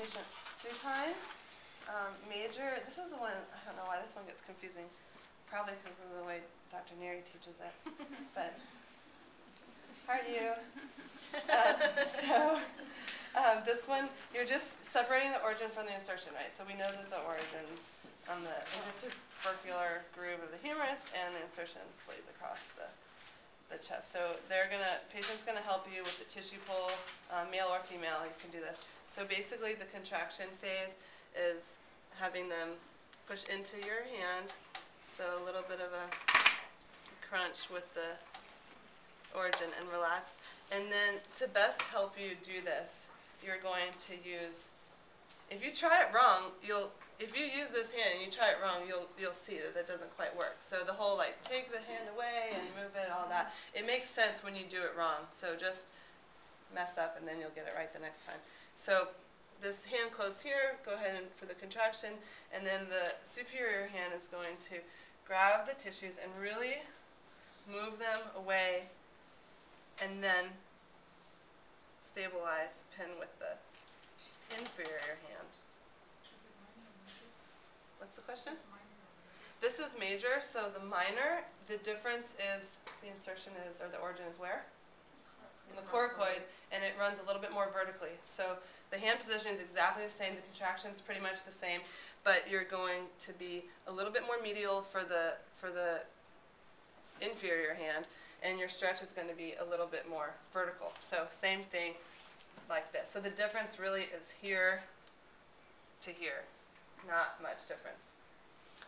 patient supine. Major, this is the one, I don't know why this one gets confusing. Probably because of the way Dr. Neary teaches it. But, how are you? This one, you're just separating the origin from the insertion, right? So we know that the origin's on the intertubercular groove of the humerus, and the insertion sways across the chest. So patient's gonna help you with the tissue pull, male or female, you can do this. So basically the contraction phase is having them push into your hand, so a little bit of a crunch with the origin and relax. And then to best help you do this, you're going to use, if you try it wrong, if you use this hand and you try it wrong, you'll see that that doesn't quite work. So the whole like take the hand away and move it, all that, it makes sense when you do it wrong. So just mess up and then you'll get it right the next time. So this hand closed here, go ahead and for the contraction, and then the superior hand is going to grab the tissues and really move them away, and then stabilize, pin with the inferior hand. What's the question? This is major, so the minor, the difference is the insertion is, or the origin is where? In the coracoid, and it runs a little bit more vertically. So the hand position is exactly the same, the contraction is pretty much the same, but you're going to be a little bit more medial for the inferior hand, and your stretch is going to be a little bit more vertical. So same thing like this. So the difference really is here to here. Not much difference.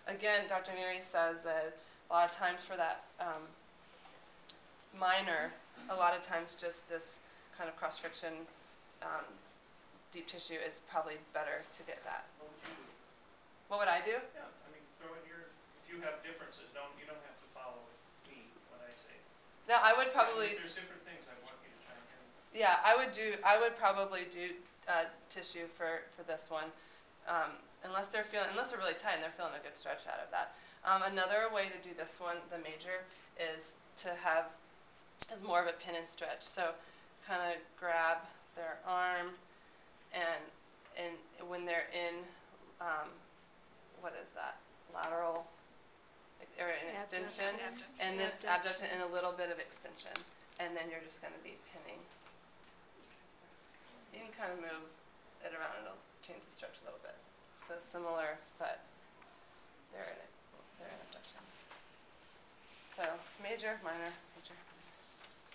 Again, Dr. Neary says that a lot of times for that minor, a lot of times just this kind of cross-friction deep tissue is probably better to get that. What would you do? What would I do? Yeah, I mean, throw in your, if you have differences, you don't have to follow me when I say. No, I would probably. If there's different things, I want you to chime in. Yeah, I would probably do tissue for this one, unless they're really tight and they're feeling a good stretch out of that. Another way to do this one, the major, is to have more of a pin and stretch. So kind of grab their arm, and when they're in what is that, lateral or an extension, and then abduction and a little bit of extension, and then you're just going to be pinning. You can kind of move it around and it'll change the stretch a little bit. So similar, but they're in abduction. So major, minor, major.